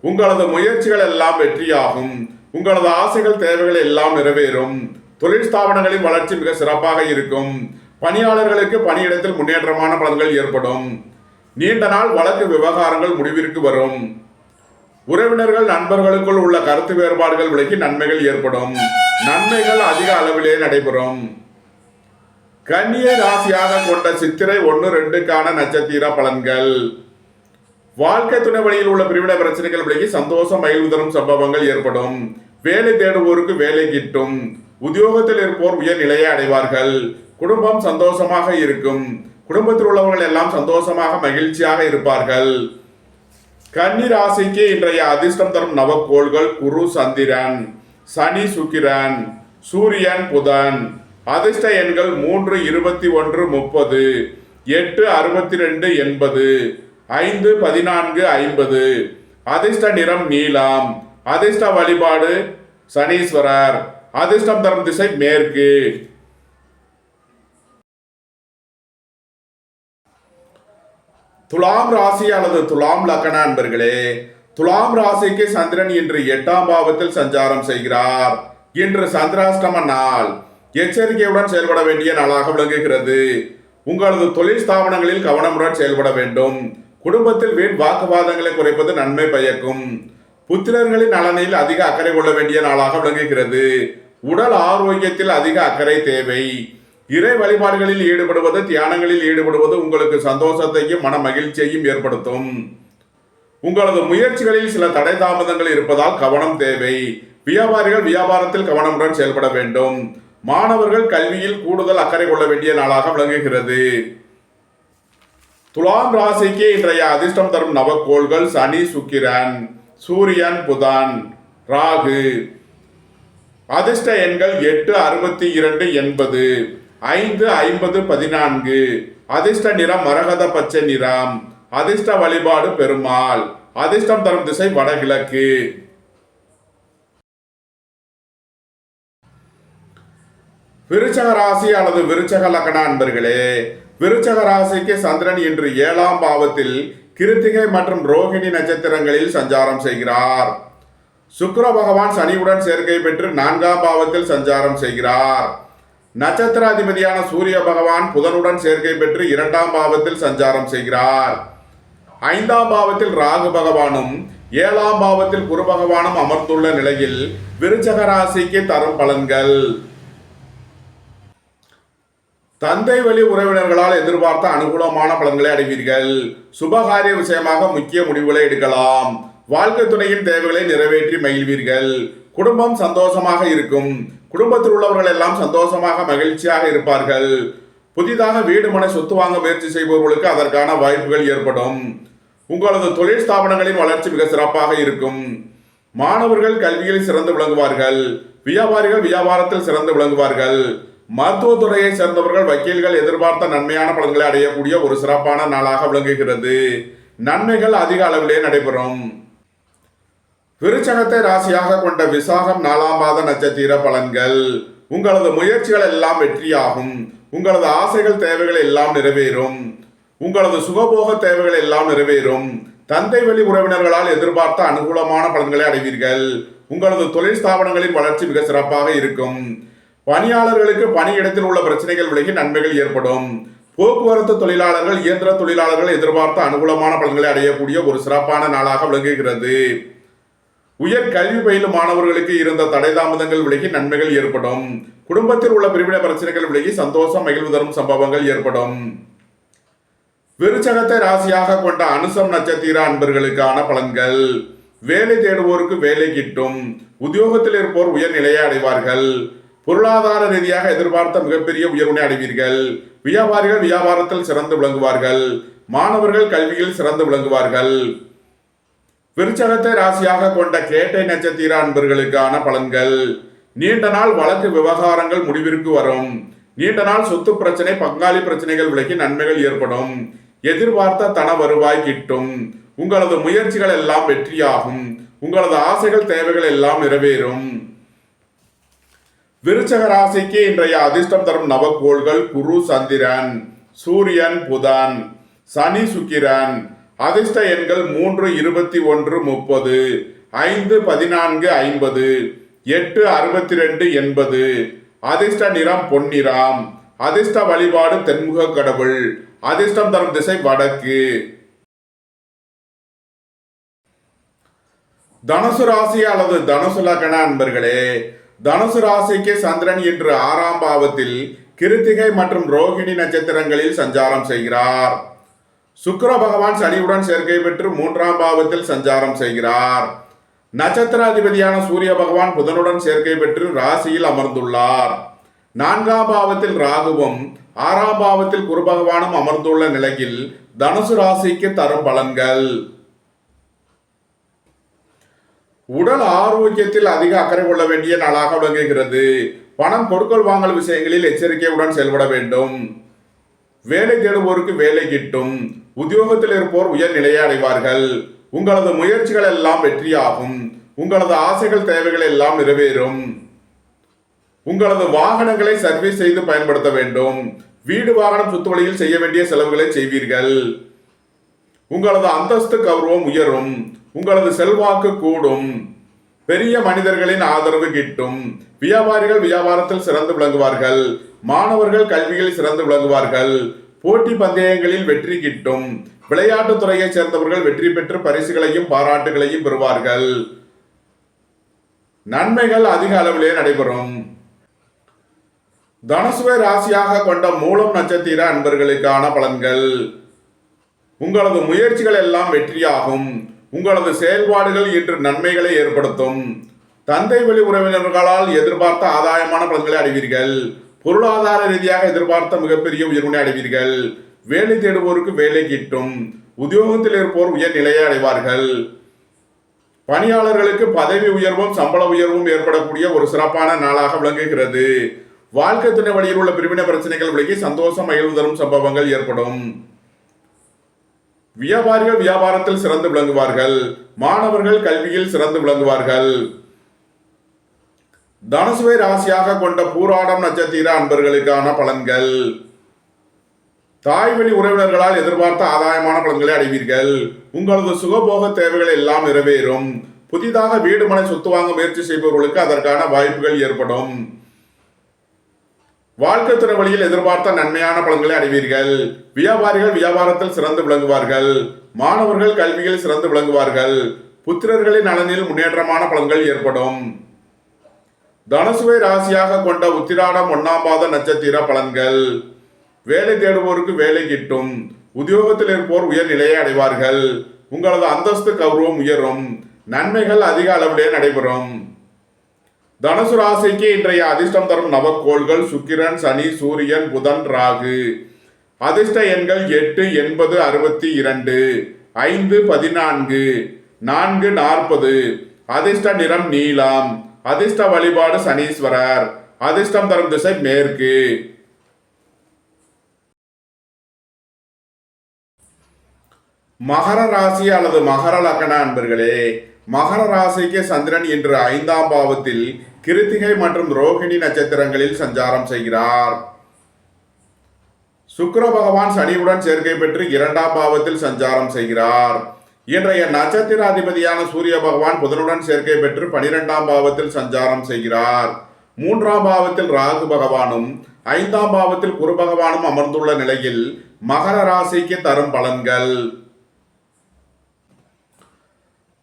உங்களது முயற்சிகள் எல்லாம் வெற்றியாகும். உங்களது ஆசைகள் தேவைகள் எல்லாம் நிறைவேறும். தொழில் ஸ்தாபனங்களின் வளர்ச்சி மிக சிறப்பாக இருக்கும். பணியாளர்களுக்கு பணியிடத்தில் முன்னேற்றமான பலன்கள் ஏற்படும். நீண்ட நாள் வழக்கு விவகாரங்கள் முடிவிற்கு வரும். உறவினர்கள் நண்பர்களுக்குள் உள்ள கருத்து வேறுபாடுகள் விலகி நன்மைகள் ஏற்படும். நன்மைகள் அதிக அளவிலே நடைபெறும். கன்னியை ராசியாக கொண்ட சித்திரை 1-2க்கான நட்சத்திர பலன்கள். வாழ்க்கை துணை வழியில் உள்ள பிரிவினை பிரச்சனைகள் விலகி சந்தோஷம் மகிழ்வு தரும் சம்பவங்கள் ஏற்படும். வேலை தேடுவோருக்கு வேலை கிட்டும். உத்தியோகத்தில் இருப்போர் உயர் நிலையை அடைவார்கள். குடும்பம் சந்தோஷமாக இருக்கும். குடும்பத்தில் உள்ளவர்கள் எல்லாம் சந்தோஷமாக மகிழ்ச்சியாக இருப்பார்கள். கன்னி ராசிக்கு இன்றைய அதிர்ஷ்டம் தரும் நவக்கோள்கள் குரு சந்திரன், சனி சுக்கிரன், சூரியன் புதன். அதிர்ஷ்ட எண்கள் 3, 21, 30, 8, 62, 80, 5, 14, 50. அதிர்ஷ்ட நிறம் நீலம். அதிர்ஷ்ட வழிபாடு சனீஸ்வரர். அதிர்ஷ்டம் தரும் திசை மேற்கு. துலாம் ராசி அல்லது துலாம் லக்ன அன்பர்களே, துலாம் ராசிக்கு சந்திரன் இன்று 8ஆம் பாவத்தில் சஞ்சாரம் செய்கிறார். இன்று சந்திராஷ்டம நாள். எச்சரிக்கையுடன் செயல்பட வேண்டிய நாளாக விளங்குகிறது. உங்களது தொழில் ஸ்தாபனங்களில் கவனமுடன் செயல்பட வேண்டும். குடும்பத்தில் வீண் வாக்குவாதங்களை குறைப்பது நன்மை பயக்கும். புத்திரர்களின் நலனில் அதிக அக்கறை கொள்ள வேண்டிய நாளாக விளங்குகிறது. உடல் ஆரோக்கியத்தில் அதிக அக்கறை தேவை. இறை வழிபாடுகளில் ஈடுபடுவது, தியானங்களில் ஈடுபடுவது உங்களுக்கு சந்தோஷத்தையும் மன மகிழ்ச்சியையும் ஏற்படுத்தும். உங்களது முயற்சிகளில் சில தடை தாமதங்கள் இருப்பதால் கவனம் தேவை. வியாபாரிகள் வியாபாரத்தில் கவனமுடன் செயல்பட வேண்டும். மாணவர்கள் கல்வியில் கூடுதல் அக்கறை கொள்ள வேண்டிய நாளாக விளங்குகிறது. துலாம் ராசிக்கு இன்றைய அதிர்ஷ்டம் தரும் நவக்கோள்கள் சனி சுக்கிரன், சூரியன் புதன், ராகு. அதிர்ஷ்ட எண்கள் 8, 62, 80, 5, 50, 14. அதிர்ஷ்ட நிறம் மரகத பச்சை நிறம். அதிர்ஷ்ட வழிபாடு பெருமாள். அதிர்ஷ்டம் தரும் திசை வடகிழக்கு. விருச்சக ராசி அல்லது விருச்சக லக்ன அன்பர்களே, விருச்சக ராசிக்கு சந்திரன் இன்று 7ஆம் பாவத்தில் கிருத்திகை மற்றும் ரோகிணி நட்சத்திரங்களில் சஞ்சாரம் செய்கிறார். சுக்கிர பகவான் சனியுடன் சேர்க்கை பெற்று 4ஆம் பாவத்தில் சஞ்சாரம் செய்கிறார். நட்சத்திர அதிபதியான சூரிய பகவான் புதனுடன் சேர்க்கை பெற்று 2ஆம் பாவத்தில் சஞ்சாரம் செய்கிறார். 5ஆம் பாவத்தில் ராகு பகவானும் 7ஆம் பாவத்தில் குரு பகவானும் அமர்ந்துள்ள நிலையில் விருச்சக ராசிக்கு தரும் பலன்கள். தந்தை வழி உறவினர்களால் எதிர்பார்த்த அனுகூலமான பலன்களை அடைவீர்கள். சுபகாரிய விஷயமாக முக்கிய முடிவுகளை எடுக்கலாம். வாழ்க்கை துணையின் தேவைகளை நிறைவேற்றி மகிழ்வீர்கள். குடும்பம் சந்தோஷமாக இருக்கும். குடும்பத்தில் உள்ளவர்கள் எல்லாம் சந்தோஷமாக மகிழ்ச்சியாக இருப்பார்கள். புதிதாக வீடு மனை சொத்து வாங்க முயற்சி செய்பவர்களுக்கு அதற்கான வாய்ப்புகள் ஏற்படும். உங்களது தொழில் ஸ்தாபனங்களின் வளர்ச்சி மிக சிறப்பாக இருக்கும். மாணவர்கள் கல்வியில் சிறந்து விளங்குவார்கள். வியாபாரிகள் வியாபாரத்தில் சிறந்து விளங்குவார்கள். மருத்துவத்துறையை சேர்ந்தவர்கள் வக்கீல்கள் எதிர்பார்த்த நன்மையான பலன்களை அடையக்கூடிய ஒரு சிறப்பான நாளாக விளங்குகிறது. நன்மைகள் அதிக அளவிலே நடைபெறும். விருச்சகத்தை ராசியாக கொண்ட விசாகம் 4ஆம் பாத நட்சத்திர பலன்கள். உங்களது முயற்சிகள் எல்லாம் வெற்றியாகும். உங்களது ஆசைகள் தேவைகள் எல்லாம் நிறைவேறும். உங்களது சுகபோக தேவைகள் எல்லாம் நிறைவேறும். தந்தை வழி உறவினர்களால் எதிர்பார்த்த அனுகூலமான பலன்களை அடைவீர்கள். உங்களது தொழில் ஸ்தாபனங்களின் வளர்ச்சி மிக சிறப்பாக இருக்கும். பணியாளர்களுக்கு பணியிடத்தில் உள்ள பிரச்சனைகள் விலகி நன்மைகள் ஏற்படும். போக்குவரத்து தொழிலாளர்கள், இயந்திர தொழிலாளர்கள் எதிர்பார்த்த அனுகூலமான பலன்களை அடையக்கூடிய ஒரு சிறப்பான நாளாக விளங்குகிறது. உயர் கல்வி பயிலும் மாணவர்களுக்கு இருந்த தடை தாமதங்கள் விலகி நன்மைகள் ஏற்படும். குடும்பத்தில் உள்ள பிரிவினை பிரச்சனைகள் விலகி சந்தோஷம் மகிழ்வு தரும் சம்பவங்கள் ஏற்படும். விருச்சகத்தை ராசியாக கொண்ட அனுசம் நட்சத்திர அன்பர்களுக்கான பலன்கள். வேலை தேடுவோருக்கு வேலை கிட்டும். உத்தியோகத்தில் இருப்போர் உயர் நிலையை அடைவார்கள். பொருளாதார ரீதியாக எதிர்பார்த்த மிகப்பெரிய உயர்வினை அடைவீர்கள். வியாபாரிகள் வியாபாரத்தில் சிறந்து விளங்குவார்கள். மாணவர்கள் கல்வியில் சிறந்து விளங்குவார்கள். விருச்சகத்தை ராசியாக கொண்ட கேட்டை நட்சத்திர அன்பர்களுக்கான பலன்கள். நீண்ட நாள் வழக்கு விவகாரங்கள் முடிவிற்கு வரும். நீண்ட நாள் சொத்து பிரச்சனை, பங்காளி பிரச்சனைகள் விலகி நன்மைகள் ஏற்படும். எதிர்பார்த்த தன வருவாய் கிட்டும். உங்களது முயற்சிகள் எல்லாம் வெற்றியாகும். உங்களது ஆசைகள் தேவைகள் எல்லாம் நிறைவேறும். விருச்சக ராசிக்கு இன்றைய அதிர்ஷ்டம் தரும் நவக்கோள்கள் குரு சந்திரன், சூரியன் புதன். சனி சுக்கிரன். அதிர்ஷ்ட எண்கள் 3, 21, 30, 5, 14, 50, 8, 62, 80. அதிர்ஷ்ட நிறம் பொன்னிறம். அதிர்ஷ்ட வழிபாடு தென்முக கடவுள். அதிர்ஷ்டம் தரும் திசை வடக்கு. தனுசு ராசி அல்லது தனுசு லக்ன அன்பர்களே, தனுசு ராசிக்கு சந்திரன் இன்று 6ஆம் பாவத்தில் கிருத்திகை மற்றும் ரோகிணி நட்சத்திரங்களில் சஞ்சாரம் செய்கிறார். சுக்கிர பகவான் சனியுடன் சேர்க்கை பெற்று 3ஆம் பாவத்தில் சஞ்சாரம் செய்கிறார். நட்சத்திராதிபதியான சூரிய பகவான் புதனுடன் சேர்க்கை பெற்று ராசியில் அமர்ந்துள்ளார். 4ஆம் பாவத்தில் ராகுவும் 6ஆம் பாவத்தில் குரு பகவானும் அமர்ந்துள்ள நிலையில் தனுசு ராசிக்கு தரும் பலன்கள். உடல் ஆரோக்கியத்தில் அதிக அக்கறை கொள்ள வேண்டிய நாளாக விளங்குகிறது. பணம் கொடுக்கல் வாங்கல் விஷயங்களில் எச்சரிக்கையுடன் செயல்பட வேண்டும். வேலை தேடுவோருக்கு வேலை கிட்டும். உத்தியோகத்தில் இருப்போர் உயர் நிலையை அடைவார்கள். உங்களது முயற்சிகள் எல்லாம் வெற்றியாகும். உங்களது ஆசைகள் தேவைகள் எல்லாம் நிறைவேறும். உங்களது வாகனங்களை சர்வீஸ் செய்து பயன்படுத்த வேண்டும். வீடு வாகனம் சுத்துவழியில் செய்ய வேண்டிய செலவுகளை செய்வீர்கள். உங்களது அந்தஸ்து கௌரவம் உயரும். உங்களது செல்வாக்கு கூடும். பெரிய மனிதர்களின் ஆதரவு கிட்டும். வியாபாரிகள் வியாபாரத்தில் சிறந்து விளங்குவார்கள். மாணவர்கள் கல்வியில் சிறந்து விளங்குவார்கள். போட்டி பந்தயங்களில் வெற்றி கிட்டும். விளையாட்டுத் துறையைச் சேர்ந்தவர்கள் வெற்றி பெற்று பரிசுகளையும் பாராட்டுகளையும் பெறுவார்கள். நன்மைகள் அதிக அளவிலே நடைபெறும். தனுசுவை ராசியாக கொண்ட மூலம் நட்சத்திர அன்பர்களுக்கான பலன்கள். உங்களது முயற்சிகள் எல்லாம் வெற்றியாகும். உங்களது செயல்பாடுகள் இன்று நன்மைகளை ஏற்படுத்தும். தந்தை வழி உறவினர்களால் எதிர்பார்த்த ஆதாயமான பலன்களை அடைவீர்கள். பொருளாதார ரீதியாக எதிர்பார்த்த மிகப்பெரிய உயர்வினை அடைவீர்கள். வேலை தேடுவோருக்கு வேலை கிட்டும். உத்தியோகத்தில் இருப்போர் உயர் நிலையை அடைவார்கள். பணியாளர்களுக்கு பதவி உயர்வும் சம்பள உயர்வும் ஏற்படக்கூடிய ஒரு சிறப்பான நாளாக விளங்குகிறது. வாழ்க்கை துணை வழியில் உள்ள பிரிவினை பிரச்சனைகள் விலகி சந்தோஷம் மகிழ்வு தரும் சம்பவங்கள் ஏற்படும். வியாபாரிகள் வியாபாரத்தில் சிறந்து விளங்குவார்கள். மாணவர்கள் கல்வியில் சிறந்து விளங்குவார்கள். தனுசுவை ராசியாக கொண்ட பூராடம் நட்சத்திர அன்பர்களுக்கான பலன்கள். தாய்வழி உறவினர்களால் எதிர்பார்த்த ஆதாயமான பலன்களை அடைவீர்கள். உங்களது சுகபோக தேவைகள் எல்லாம் நிறைவேறும். புதிதாக வீடு மனை சொத்து வாங்க முயற்சி செய்பவர்களுக்கு அதற்கான வாய்ப்புகள் ஏற்படும். வாழ்க்கை துறை வழியில் எதிர்பார்த்த நன்மையான பலன்களை அடைவீர்கள். வியாபாரிகள் வியாபாரத்தில் சிறந்து விளங்குவார்கள். மாணவர்கள் கல்வியில் சிறந்து விளங்குவார்கள். புத்திரர்களின் நலனில் முன்னேற்றமான பலன்கள் ஏற்படும். தனுசுவை ராசியாக கொண்ட உத்திராடம் 1ஆம் பாத நட்சத்திர பலன்கள். வேலை தேடுவோருக்கு வேலை கிட்டும். உத்தியோகத்தில் இருப்போர் உயர் நிலையை அடைவார்கள். உங்களது அந்தஸ்து கௌரவம் உயரும். நன்மைகள் அதிக அளவிலே நடைபெறும். தனுசு ராசிக்கு இன்றைய அதிர்ஷ்டம் தரும் நவக்கோள்கள் சுக்கிரன், சனி, சூரியன், புதன், ராகு. அதிர்ஷ்ட எண்கள் 8, 80, 62, 5, 14, 4, 40. அதிர்ஷ்ட நிறம் நீலம். அதிர்ஷ்ட வழிபாடு சனீஸ்வரர். அதிர்ஷ்டம் தரும் திசை மேற்கு. மகர ராசி அல்லது மகர லக்ன அன்பர்களே, மகர ராசிக்கு சந்திரன் இன்று 5ஆம் பாவத்தில் கிருத்திகை மற்றும் ரோகிணி நட்சத்திரங்களில் சஞ்சாரம் செய்கிறார். சுக்கிர பகவான் சனியுடன் சேர்க்கை பெற்று 2ஆம் பாவத்தில் சஞ்சாரம் செய்கிறார். இன்றைய நட்சத்திர அதிபதியான சூரிய பகவான் புதனுடன் சேர்க்கை பெற்று 12ஆம் பாவத்தில் சஞ்சாரம் செய்கிறார். 3ஆம் பாவத்தில் ராகு பகவானும் 5ஆம் பாவத்தில் குரு பகவானும் அமர்ந்துள்ள நிலையில் மகர ராசிக்கு தரும் பலன்கள்.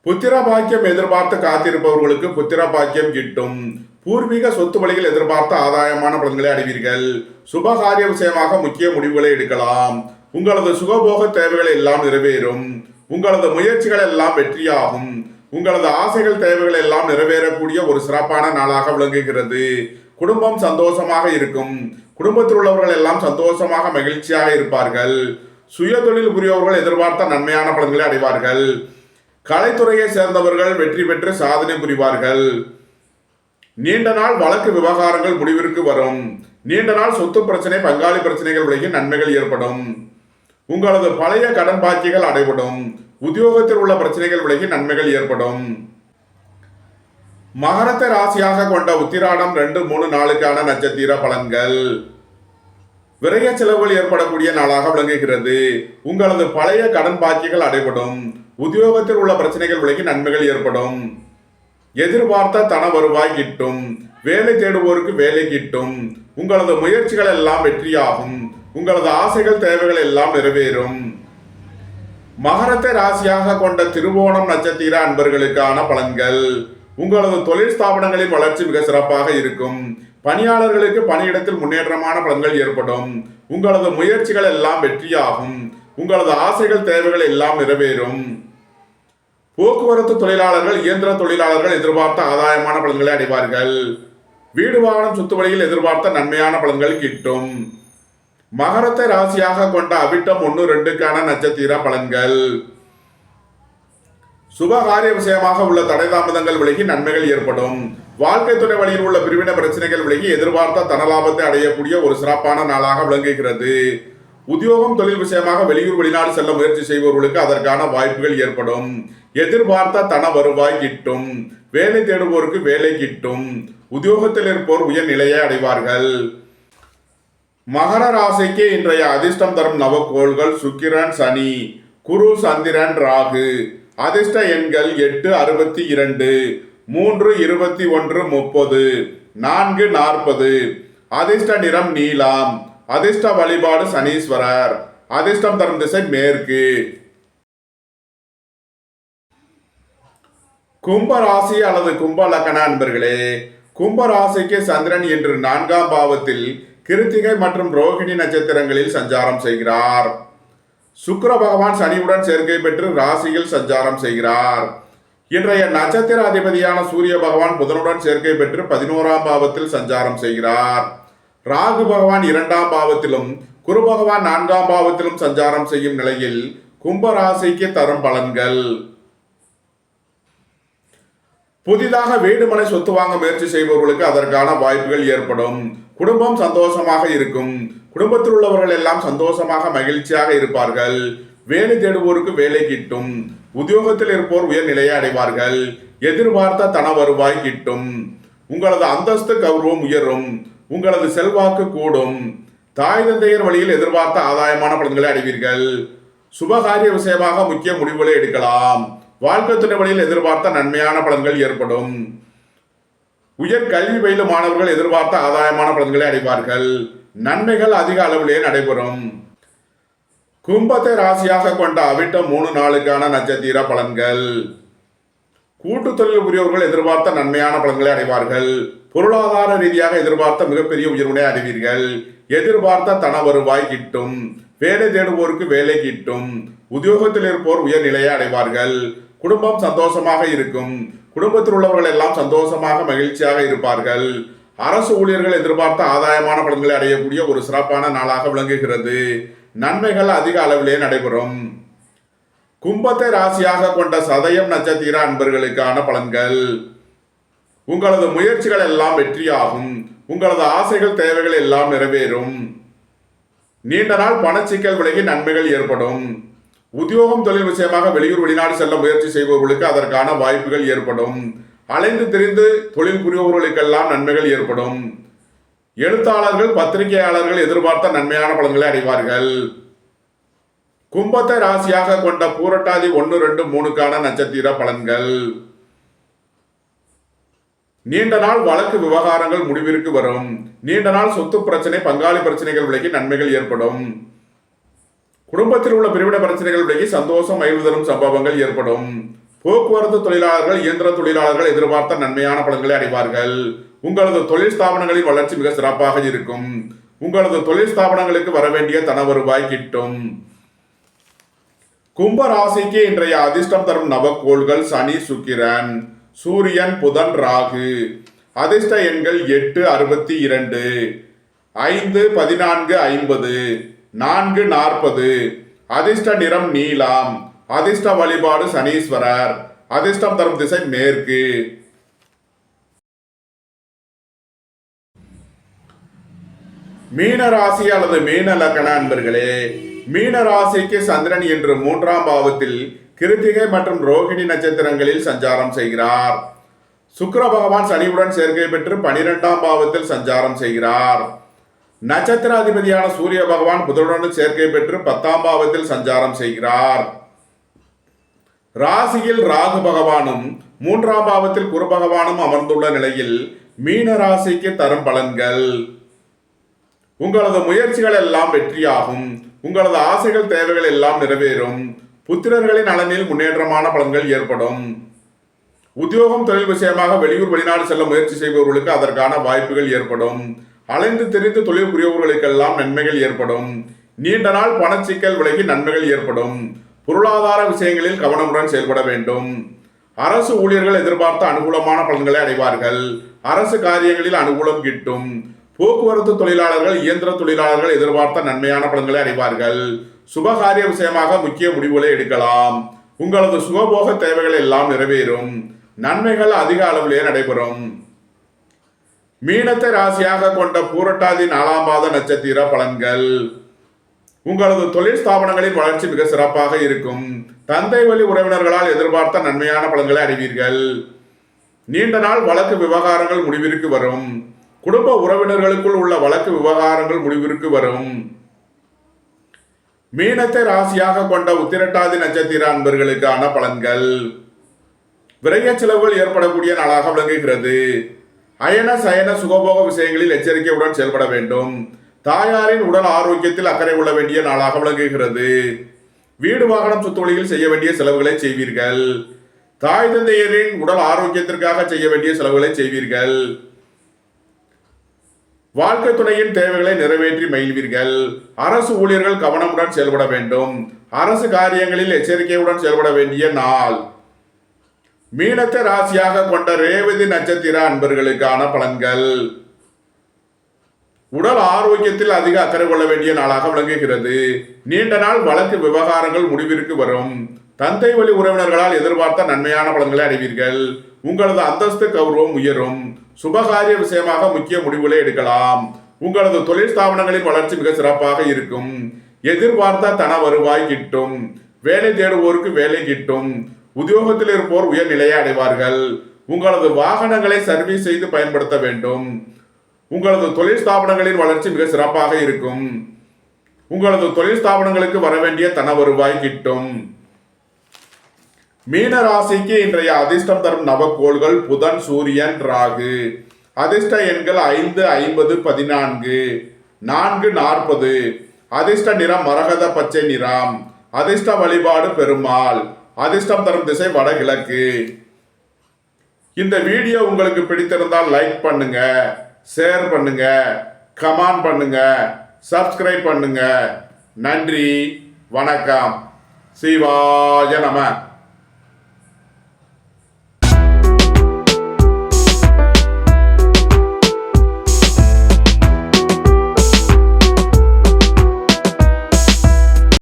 புத்திர பாக்கியம் எதிர்பார்த்து காத்திருப்பவர்களுக்கு புத்திர பாக்கியம் கிட்டும். பூர்வீக சொத்து வழியில் எதிர்பார்த்த ஆதாயமான பலன்களை அடைவீர்கள். சுபகாரிய விஷயமாக முக்கிய முடிவுகளை எடுக்கலாம். உங்களது சுகபோக தேவைகள் எல்லாம் நிறைவேறும். உங்களது முயற்சிகள் எல்லாம் வெற்றியாகும். உங்களது ஆசைகள் தேவைகள் எல்லாம் நிறைவேறக்கூடிய ஒரு சிறப்பான நாளாக விளங்குகிறது. குடும்பம் சந்தோஷமாக இருக்கும். குடும்பத்தில் உள்ளவர்கள் எல்லாம் சந்தோஷமாக மகிழ்ச்சியாக இருப்பார்கள். சுய தொழில் புரியவர்கள் எதிர்பார்த்த நன்மையான பலன்களை அடைவார்கள். கலைத்துறையை சேர்ந்தவர்கள் வெற்றி பெற்று சாதனை புரிவார்கள். நீண்ட நாள் வழக்கு விவகாரங்கள் முடிவிற்கு வரும். நீண்ட நாள் சொத்து பிரச்சனை பங்காளி பிரச்சனைகள் விலகி நன்மைகள் ஏற்படும். உங்களது பழைய கடன் பாக்கிகள் அடைபடும். உத்தியோகத்தில் உள்ள பிரச்சனைகள் விலகி நன்மைகள் ஏற்படும். மகரத்தை ராசியாக கொண்ட உத்திராடம் 2, 3, 4க்கான நட்சத்திர பலன்கள். விரைய செலவுகள் ஏற்படக்கூடிய நாளாக விளங்குகிறது. உங்களது பழைய கடன் பாக்கிகள் அடைபடும். உத்தியோகத்தில் உள்ள பிரச்சனைகள் விலகி நன்மைகள் ஏற்படும். எதிர்பார்த்த தன வருவாய் கிட்டும். வேலை தேடுவோருக்கு வேலை கிட்டும். உங்களது முயற்சிகள் எல்லாம் வெற்றியாகும். உங்களது ஆசைகள் தேவைகள் எல்லாம் நிறைவேறும். மகரத்தை ராசியாக கொண்ட திருவோணம் நட்சத்திர அன்பர்களுக்கான பலன்கள். உங்களது தொழில் ஸ்தாபனங்களின் வளர்ச்சி மிக சிறப்பாக இருக்கும். பணியாளர்களுக்கு பணியிடத்தில் முன்னேற்றமான பலன்கள் ஏற்படும். உங்களது முயற்சிகள் எல்லாம் வெற்றியாகும். உங்களது ஆசைகள் தேவைகள் எல்லாம் நிறைவேறும். போக்குவரத்து தொழிலாளர்கள் இயந்திர தொழிலாளர்கள் எதிர்பார்த்த ஆதாயமான பலன்களை அடைவார்கள். வீடு வாகனம் சொத்து வழியில் எதிர்பார்த்த நன்மையான பலன்கள் கிட்டும். மகரத்தை ராசியாக கொண்ட அவிட்டம் 1-2க்கான நட்சத்திர பலன்கள். சுபகாரிய விஷயமாக உள்ள தடை தாமதங்கள் விலகி நன்மைகள் ஏற்படும். வாழ்க்கை துணை வழியில் உள்ள பிரிவின பிரச்சனைகள் விலகி எதிர்பார்த்த தனலாபத்தை அடையக்கூடிய ஒரு சிறப்பான நாளாக விளங்குகிறது. உத்தியோகம் தொழில் விஷயமாக வெளியூர் வெளிநாடு செல்ல முயற்சி செய்பவர்களுக்கு அதற்கான வாய்ப்புகள் ஏற்படும். எதிர்பார்த்த தன வருவாய் கிட்டும். வேலை தேடுவோருக்கு வேலை கிட்டும். உத்தியோகத்தில் இருப்போர் உயர் நிலையை அடைவார்கள். மகர ராசிக்கு இன்றைய அதிர்ஷ்டம் தரும் நவக்கோள்கள் சுக்கிரன், சனி, குரு, சந்திரன், ராகு. அதிர்ஷ்ட எண்கள் 8, 62, 3, 21, 30, 4, 40. அதிர்ஷ்ட நிறம் நீலம். அதிர்ஷ்ட வழிபாடு சனீஸ்வரர். அதிர்ஷ்டம் தரும் திசை மேற்கு. கும்ப ராசி அல்லது கும்ப லக்கண அன்பர்களே, கும்ப ராசிக்கு சந்திரன் இன்று 4ஆம் பாவத்தில் கிருத்திகை மற்றும் ரோகிணி நட்சத்திரங்களில் சஞ்சாரம் செய்கிறார். சுக்கிர பகவான் சனியுடன் சேர்க்கை பெற்று ராசியில் சஞ்சாரம் செய்கிறார். இன்றைய நட்சத்திர அதிபதியான சூரிய பகவான் புதனுடன் சேர்க்கை பெற்று 11ஆம் பாவத்தில் சஞ்சாரம் செய்கிறார். ராகு பகவான் 2ஆம் பாவத்திலும் குரு பகவான் 4ஆம் பாவத்திலும் சஞ்சாரம் செய்யும் நிலையில் கும்ப ராசிக்கு தரும் பலன்கள். புதிதாக வீடு மனை சொத்து வாங்க முயற்சி செய்பவர்களுக்கு அதற்கான வாய்ப்புகள் ஏற்படும். குடும்பம் சந்தோஷமாக இருக்கும். குடும்பத்தில் உள்ளவர்கள் எல்லாம் சந்தோஷமாக மகிழ்ச்சியாக இருப்பார்கள். வேலை தேடுவோருக்கு வேலை கிட்டும். உத்தியோகத்தில் இருப்போர் உயர் நிலையை அடைவார்கள். எதிர்பார்த்த தன வருவாய் கிட்டும். உங்களது அந்தஸ்து கௌரவம் உயரும். உங்களது செல்வாக்கு கூடும். தாய் தந்தையர் வழியில் எதிர்பார்த்த ஆதாயமான பலன்களை அடைவீர்கள். சுபகாரிய விஷயமாக முக்கிய முடிவுகளை எடுக்கலாம். வாழ்க்கை துணை வழியில் எதிர்பார்த்த நன்மையான பலன்கள் ஏற்படும். உயர் கல்வி பயிலும் மாணவர்கள் எதிர்பார்த்த ஆதாயமான பலன்களை அடைவார்கள். நன்மைகள் அதிக அளவிலே நடைபெறும். கும்பத்தை ராசியாக கொண்ட அவிட்டம் 3-4க்கான நட்சத்திர பலன்கள். கூட்டு தொழில் புரியவர்கள் எதிர்பார்த்த நன்மையான பலன்களை அடைவார்கள். பொருளாதார ரீதியாக எதிர்பார்த்த மிகப்பெரிய உயர்வினை அடைவீர்கள். எதிர்பார்த்த தன வருவாய் கிட்டும். வேலை தேடுவோருக்கு வேலை கிட்டும். உத்தியோகத்தில் இருப்போர் உயர் நிலையை அடைவார்கள். குடும்பம் சந்தோஷமாக இருக்கும். குடும்பத்தில் உள்ளவர்கள் எல்லாம் சந்தோஷமாக மகிழ்ச்சியாக இருப்பார்கள். அரசு ஊழியர்கள் எதிர்பார்த்த ஆதாயமான பலன்களை அடையக்கூடிய ஒரு சிறப்பான நாளாக விளங்குகிறது. நன்மைகள் அதிக அளவிலே நடைபெறும். கும்பத்தை ராசியாக கொண்ட சதயம் நட்சத்திர அன்பர்களுக்கான பலன்கள். உங்களது முயற்சிகள் எல்லாம் வெற்றியாகும். உங்களது ஆசைகள் தேவைகள் எல்லாம் நிறைவேறும். நீண்ட நாள் பணச்சிக்கல் விலகி நன்மைகள் ஏற்படும். உத்தியோகம் தொழில் விஷயமாக வெளியூர் வெளிநாடு செல்ல முயற்சி செய்பவர்களுக்கு அதற்கான வாய்ப்புகள் ஏற்படும். அலைந்து திரிந்து தொழில் புரிபவர்களுக்கெல்லாம் நன்மைகள் ஏற்படும். எழுத்தாளர்கள் பத்திரிகையாளர்கள் எதிர்பார்த்த நன்மையான பலன்களை அடைவார்கள். கும்பத்தை ராசியாக கொண்ட பூரட்டாதி 1-2-3க்கான நட்சத்திர பலன்கள். நீண்ட நாள் வழக்கு விவகாரங்கள் முடிவிற்கு வரும். நீண்ட நாள் சொத்து பிரச்சனை பங்காளி பிரச்சனைகள் விலகி நன்மைகள் ஏற்படும். குடும்பத்தில் உள்ள பிரிவின பிரச்சனைகள் விலகி சந்தோஷம் மகிழ்வு தரும் சம்பவங்கள் ஏற்படும். போக்குவரத்து தொழிலாளர்கள் இயந்திர தொழிலாளர்கள் எதிர்பார்த்த நன்மையான பலன்களை அடைவார்கள். உங்களது தொழில் ஸ்தாபனங்களின் வளர்ச்சி மிக சிறப்பாக இருக்கும். உங்களது தொழில் ஸ்தாபனங்களுக்கு வரவேண்டிய தன வருவாய் கிட்டும். கும்ப ராசிக்கு இன்றைய அதிர்ஷ்டம் தரும் நவக்கோள்கள் சனி, சுக்கிரன், சூரியன், புதன், ராகு. அதிர்ஷ்ட எண்கள் 8, 62, 5, 14, 50, 4, 40. அதிர்ஷ்ட நிறம் நீலம். அதிர்ஷ்ட வழிபாடு சனீஸ்வரர். அதிர்ஷ்டம் தரும் திசை மேற்கு. மீன ராசி அல்லது மீன லக்கண அன்பர்களே, மீன ராசிக்கு சந்திரன் இன்று 3ஆம் பாவத்தில் கிருத்திகை மற்றும் ரோகிணி நட்சத்திரங்களில் சஞ்சாரம் செய்கிறார். சுக்கிர பகவான் சனியுடன் சேர்க்கை பெற்று 12ஆம் பாவத்தில் சஞ்சாரம் செய்கிறார். நட்சத்திராதிபதியான சூரிய பகவான் புதனுடன் சேர்க்கை பெற்று 10ஆம் பாவத்தில் சஞ்சாரம் செய்கிறார். ராசியில் ராகு பகவானும் 3ஆம் பாவத்தில் குரு பகவானும் அமர்ந்துள்ள நிலையில் மீன ராசிக்கு தரும் பலன்கள். உங்களது முயற்சிகள் எல்லாம் வெற்றியாகும். உங்களது ஆசைகள் தேவைகள் எல்லாம் நிறைவேறும். புத்திரர்களின் நலனில் முன்னேற்றமான பலன்கள் ஏற்படும். உத்தியோகம் தொழில் விஷயமாக வெளியூர் வெளிநாடு செல்ல முயற்சி செய்பவர்களுக்கு அதற்கான வாய்ப்புகள் ஏற்படும். அலைந்து தெரிந்து தொழில் புரியவர்களுக்கெல்லாம் நன்மைகள் ஏற்படும். நீண்ட நாள் பணச்சிக்கல் விலகி நன்மைகள் ஏற்படும். பொருளாதார விஷயங்களில் கவனமுடன் செயல்பட வேண்டும். அரசு ஊழியர்கள் எதிர்பார்த்த அனுகூலமான பலன்களை அடைவார்கள். அரசு காரியங்களில் அனுகூலம் கிட்டும். போக்குவரத்து தொழிலாளர்கள் இயந்திர தொழிலாளர்கள் எதிர்பார்த்த நன்மையான பலன்களை அடைவார்கள். சுபகாரிய விஷயமாக முக்கிய முடிவுகளை எடுக்கலாம். உங்களது சுகபோக தேவைகள் எல்லாம் நிறைவேறும். நன்மைகள் அதிக அளவிலே நடைபெறும். மீனத்தை ராசியாக கொண்ட பூரட்டாதி 4ஆம் பாத நட்சத்திர பலன்கள். உங்களது தொழில் ஸ்தாபனங்களின் வளர்ச்சி மிக சிறப்பாக இருக்கும். தந்தை வழி உறவினர்களால் எதிர்பார்த்த நன்மையான பலன்களை அடைவீர்கள். நீண்ட நாள் வழக்கு விவகாரங்கள் முடிவிற்கு வரும். குடும்ப உறவினர்களுக்குள் உள்ள வழக்கு விவகாரங்கள் முடிவிற்கு வரும். மீனத்தை ராசியாக கொண்ட உத்திரட்டாதி நட்சத்திர அன்பர்களுக்கான பலன்கள். விரைய செலவுகள் ஏற்படக்கூடிய நாளாக விளங்குகிறது. அயன சயன சுகபோக விஷயங்களில் எச்சரிக்கையுடன் செயல்பட வேண்டும். தாயாரின் உடல் ஆரோக்கியத்தில் அக்கறை கொள்ள வேண்டிய நாளாக விளங்குகிறது. வீடு வாகனம் சொத்துவழியில் செய்ய வேண்டிய செலவுகளை செய்வீர்கள். தாய் தந்தையரின் உடல் ஆரோக்கியத்திற்காக செய்ய வேண்டிய செலவுகளை செய்வீர்கள். வாழ்க்கை துணையின் தேவைகளை நிறைவேற்றி மகிழ்வீர்கள். அரசு ஊழியர்கள் கவனமுடன் செயல்பட வேண்டும். அரசு காரியங்களில் எச்சரிக்கையுடன் செயல்பட வேண்டிய நாள். மீனத்தை ராசியாக கொண்ட ரேவதி நட்சத்திர அன்பர்களுக்கான பலன்கள். உடல் ஆரோக்கியத்தில் அதிக அக்கறை கொள்ள வேண்டிய நாளாக விளங்குகிறது. நீண்ட நாள் வழக்கு விவகாரங்கள் முடிவிற்கு வரும். தந்தை வழி உறவினர்களால் எதிர்பார்த்த நன்மையான பலன்களை அடைவீர்கள். உங்களது அந்தஸ்து கௌரவம் உயரும். சுபகாரிய விஷயமாக முக்கிய முடிவுகளை எடுக்கலாம். உங்களது தொழில் ஸ்தாபனங்களின் வளர்ச்சி மிக சிறப்பாக இருக்கும். எதிர்பார்த்த தன வருவாய் கிட்டும். வேலை தேடுவோருக்கு வேலை கிட்டும். உத்தியோகத்தில் இருப்போர் உயர்நிலையை அடைவார்கள். உங்களது வாகனங்களை சர்வீஸ் செய்து பயன்படுத்த வேண்டும். உங்களது தொழில் ஸ்தாபனங்களின் வளர்ச்சி மிக சிறப்பாக இருக்கும். உங்களது தொழில் ஸ்தாபனங்களுக்கு வர வேண்டிய தன வருவாய் கிட்டும். மீன ராசிக்கு இன்றைய அதிர்ஷ்டம் தரும் நவக்கோள்கள் புதன், சூரியன், ராகு. அதிர்ஷ்ட எண்கள் 5, 50, 14, 4, 40. அதிர்ஷ்ட நிறம் மரகத பச்சை நிறம். அதிர்ஷ்ட வழிபாடு பெருமாள். அதிர்ஷ்டம் தரும் திசை வடகிழக்கு. இந்த வீடியோ உங்களுக்கு பிடித்திருந்தால் லைக் பண்ணுங்க, ஷேர் பண்ணுங்க, கமெண்ட் பண்ணுங்க, சப்ஸ்கிரைப் பண்ணுங்க. நன்றி, வணக்கம். சிவாய நம.